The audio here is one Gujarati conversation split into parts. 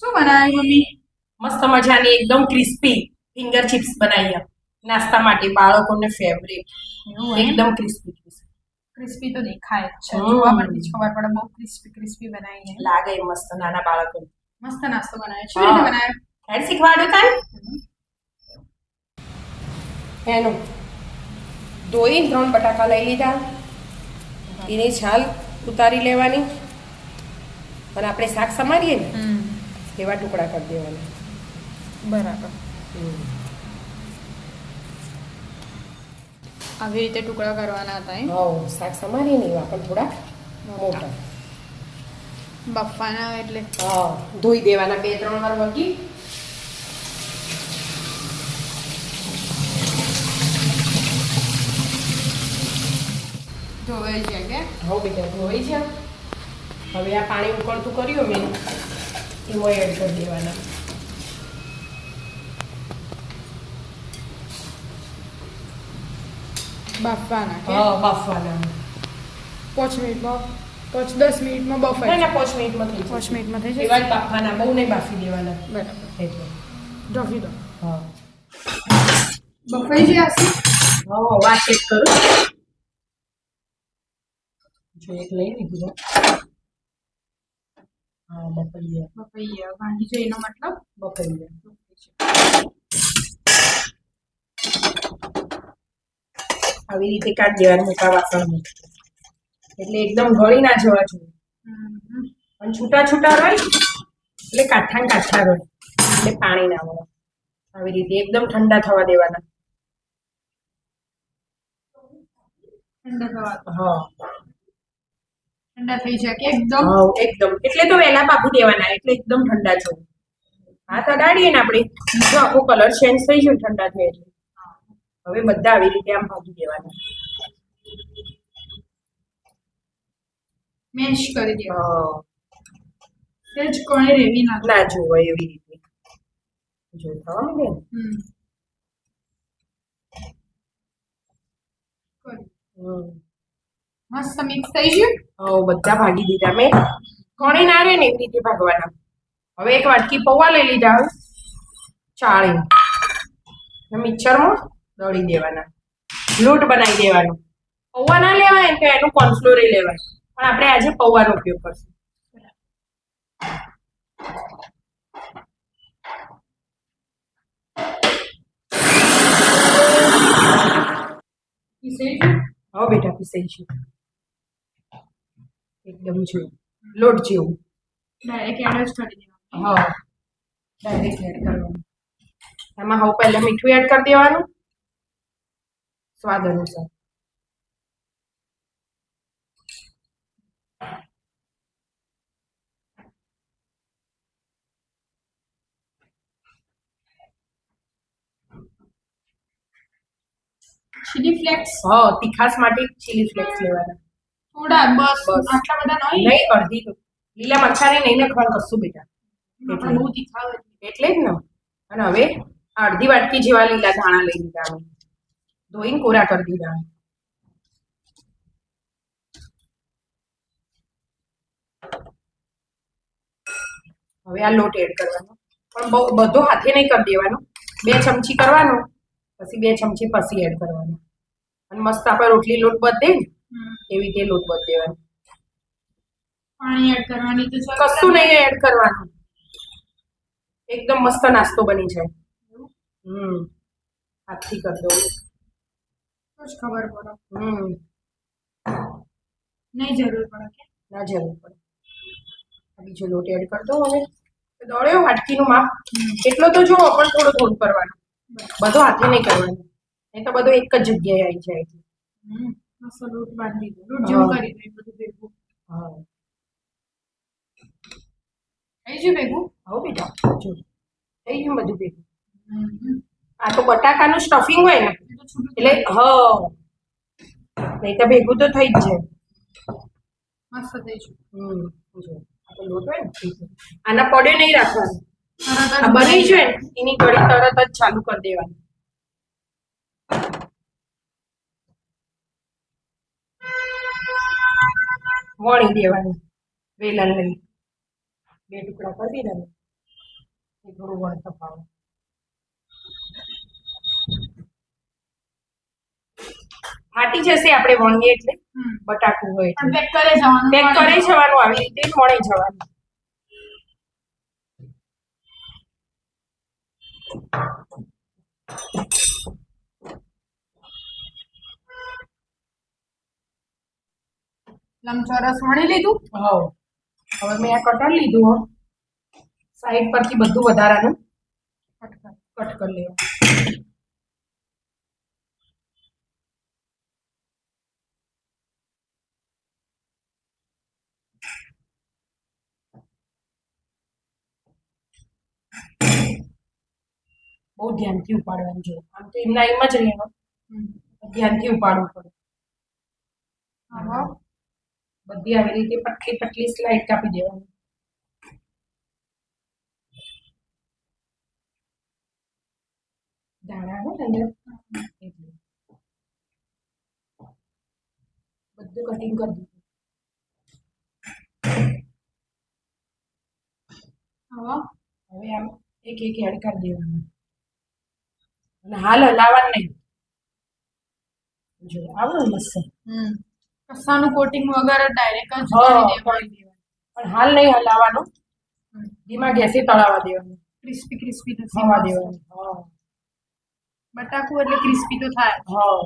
શું બનાવ્યું મમ્મી? મસ્ત મજાની એકદમ ક્રિસ્પી ફિંગર ચિપ્સ બનાવી નાસ્તા માટે બાળકોને ફેવરેટ એકદમ ક્રિસ્પી ક્રિસ્પી તો દેખાય જ છે. હમ. જોવા પરથી જ ખબર પડે બહુ ક્રિસ્પી ક્રિસ્પી બનાવી છે. લાગે મસ્ત નાના બાળકોને. મસ્ત નાસ્તો બનાવ્યો. કેવી રીતે બનાવ્યો? હેડ શીખવાડ્યું કાન એનું ધોઈ 3 બટાકા લઈ લીધા, એની છાલ ઉતારી લેવાની અને આપણે શાક સમારીએ ને એવા ટુકડા કરી દેવાના. બરાબર. આવી રીતે ટુકડા કરવાના હતા એમ? હા, શાક સમારીએ ને એવા પણ થોડા મોટા. બફાના એટલે હા, ધોઈ દેવાના 2-3 વાર વગી. ધોવાઈ છે કે? હવે બેટા ધોઈ છે. હવે આ પાણી ઉકળતું કર્યું મેં એમાં એડ કરી દેવાના. બફાના કે? હા, બાફવાના. 5 મિનિટમાં 5-10 મિનિટમાં બફાય. ના 5 મિનિટમાં થઈ 5 મિનિટમાં થઈ એવા જાય. જ બાફવાના, બહુ નહીં બાફી દેવાના. બરાબર. એટલે ઢોકી દો. હા. બફાઈ ગયા હશે? હા, વાત ચેક કરું. જો એક લઈ લીધું. હા, બફાઈ ગયા. બફાઈ ગયા. ભાંગી જાય એનો મતલબ બફાઈ ગયા. આવી રીતે કાઢી દેવાનું મોટા વાસણમાં. એટલે એકદમ ગળી ના જવા જોઈએ. અને છૂટા છૂટા રહે એટલે કાઠા ને કાઠા રહે એટલે પાણી ના મળે. આવી રીતે એકદમ ઠંડા થવા દેવાના. ઠંડા થવા દો. હા, ઠંડા થઈ જાય કે એકદમ? હા એકદમ. એટલે તો વહેલા બાફી દેવાના એટલે એકદમ ઠંડા છો. હાથ અડાડીએ ને આપણે જો આખો કલર ચેન્જ થઈ જાય ઠંડા થાય એટલે. હવે બધા આવી રીતે આમ ભાગી દેવાના. મેશ કરી દેવા. હા, સેજ કોણે રેવી ના ના જોવે એવી રીતે જો થવા માંડે ને. મસ્ત મિક્સ થઈ ગયું. બધા ભાગી દીધા મેં. કોણે ના રહે ને એવી રીતે ભાગવાના. હવે એક વાટકી પૌવા લઈ લીધા ચાળી મિક્સરમાં દળી દેવાના. લોટ બનાવી દેવાનો. પૌવા ના લેવાય ને તો એનું કોર્નફ્લોર લેવાય, પણ આપણે આજે પૌવાનો ઉપયોગ કરશું. પીસાઈ ગયું. હવે બેટા પીસાઈ છે એકદમ જેવું લોટ જેવું. ડાયરેક્ટ એડ જ કરી દેવાનું. હા, ડાયરેક્ટ એડ કરવાનું. એમાં હવે પહેલા મીઠું એડ કરી દેવાનું સ્વાદ અનુસાર. ચીલી ફ્લેક્સ હા, તીખાસ માટે ચીલી ફ્લેક્સ લેવાના. થોડા બસ. બસ. આટલા બધા નહીં. નહીં, અડધી લીલા મરચાં નહીં નાખવાનું કશું બેટા. આપણે બહુ તીખા હોય. એટલે જ ને. અને હવે અડધી વાટકી જેવા લીલા ધાણા લઈ લીધા અમે, ધોઈને કોરા કરી દીધા. હવે આ લોટ એડ કરવાનો, પણ બહુ બધો હાથે નહીં કરી દેવાનો. 2 ચમચી કરવાનો, પછી 2 ચમચી પછી એડ કરવાનો. અને મસ્ત આપણે રોટલી લોટ બધે ને એવી રીતે લોટ બધ દેવાનો. પાણી એડ કરવાની તો કશું નહીં એડ કરવાનું. એકદમ મસ્ત નાસ્તો બની જાય. હાથથી કરી દો તો જ ખબર પડે. નહીં જરૂર પડે કે? ના જરૂર પડે. બીજો લોટ એડ કરી દો. હવે દોડ્યો વાટકીનું માપ એટલો તો જુઓ, પણ થોડું થોડું કરવાનું. બધો હાથે નહીં કરવાનું, નહીં તો બધું એક જ જગ્યાએ આવી જાય. મસ્ત લોટ બાંધી દો. લોટ જેવું કરી દો બધું ભેગું. હા, થઈ ગયું ભેગું? હવે બેટા જો થઈ ગયું બધું ભેગું. આ તો બટાકાનું સ્ટફિંગ હોય ને એટલે નહીં તો ભેગું તો થઈ જ જાય. મસ્ત થઈ ગયું. જો આ લોટ હોય ને આના પડે નહીં રાખવાનું. તરત આ બની જાય ને એની કઢી તરત જ ચાલુ કરી દેવાની. વણી દેવાની વેલણ લઈ 2 ટુકડા કરી દેવાના. થોડું વણ તપાવો. ફાટી જશે આપણે વણીએ એટલે બટાકું હોય પણ પેક કરે જવાનું પેક કરે જવાનું આવી રીતે વણી જવાનું. લંબચોરસ વણી લીધું. હા હવે મેં આ કટર લીધું હો સાઈડ પરથી બધું વધારાનું કટ કરી લેવું. બહુ ધ્યાનથી ઉપાડવાનું છે. આમ તો એમના એમ જ રહેવાનું, ધ્યાનથી ઉપાડવું પડે. બધી આવી રીતે પતલી પતલી સ્લાઇડ કાપી દેવાની. દાણા હોય ને એટલે બધું કટિંગ કરી દીધું. હવે આમ એક એક એડ કરી દેવાનું અને હાલ હલાવવાનું નહીં. જો આવું મસ્ત કસાનું કોટિંગ વગર ડાયરેક્ટ જ કરી દેવાનું. પણ હાલ નહીં હલાવવાનું, ધીમા ગેસે તળાવવા દેવાનું. ક્રિસ્પી ક્રિસ્પી થવા દેવાનું. હા બટાકું એટલે ક્રિસ્પી તો થાય. હા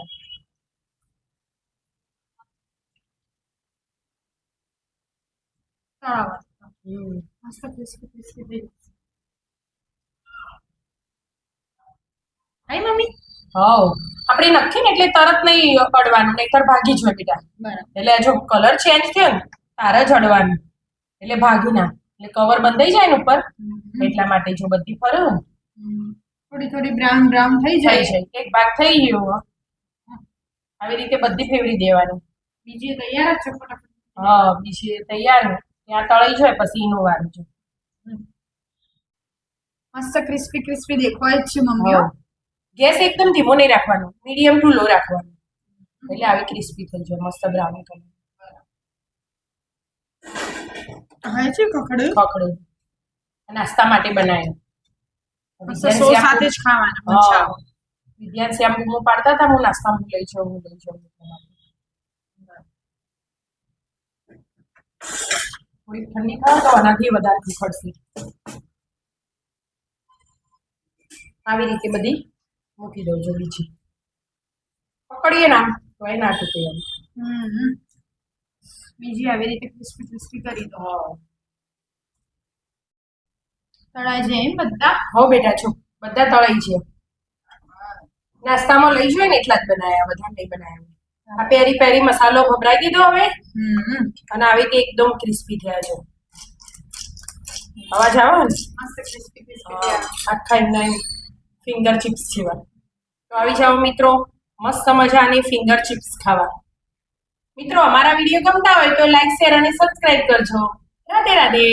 તળાવવાનું મસ્ત ક્રિસ્પી ક્રિસ્પી થઈ જશે. Hi mummy. હા આપણે નખીએ ને એટલે તરત નહીં અડવાનું, નહીતર ભાગી જ હોય બેટા. એટલે જો કલર ચેન્જ થયો ને તારે જ અડવાનું એટલે ભાગી ના, એટલે કવર બંધાઈ જાય ને ઉપર એટલા માટે. જો બધી ફરે ને થોડી થોડી બ્રાઉન બ્રાઉન થઈ જાય છે. એક ભાગ થઈ ગયો આવી રીતે બધી ફેવરી દેવાનું. બીજી તૈયાર જ છે ફટાફટ. હા બીજી તૈયાર ત્યાં તળાઈ જાય પછી એનું વાર છે. મસ્ત ક્રિસ્પી ક્રિસ્પી દેખાય જ છે મમ્મી. ગેસ એકદમ ધીમો નહીં રાખવાનો, મીડિયમ ટુ લો રાખવાનો એટલે આવી ક્રિસ્પી થઈ જાય મસ્ત બ્રાઉન કલર. હા છે ખખડે નાસ્તા માટે બનાવ્યો. સોસ સાથે જ ખાવાના. વિદ્યાર્થી આમ બૂમો પાડતા હતા હું નાસ્તામાં લઈ જાઉં. થોડી ઠંડી થાય તો આનાથી વધારે ખખડશે. આવી રીતે બધી મૂકી દઉં છું. બીજી પકડીએ ના તો એ ના તૂટે એમ. બીજી આવી રીતે ક્રિસ્પી ક્રિસ્પી કરી દો. તળાઈ છે એમ બધા? હો બેટા છો બધા તળાઈ છે. નાસ્તામાં લઈ જોઈએ ને એટલા જ બનાવ્યા, બધા નહીં બનાવ્યા. આ પેરી પેરી મસાલો ભભરાઈ દીધો હવે અને આવી રીતે એકદમ ક્રિસ્પી થયા છે. અવાજ આવે ને મસ્ત ક્રિસ્પી ક્રિસ્પી આખા એમના ફિંગર ચિપ્સ જેવા. તો આવી જાઓ મિત્રો મસ્ત મજાની ફિંગર ચિપ્સ ખાવા. મિત્રો અમારા વિડીયો ગમતા હોય તો લાઈક શેર અને સબસ્ક્રાઇબ કરજો. રાધે રાધે.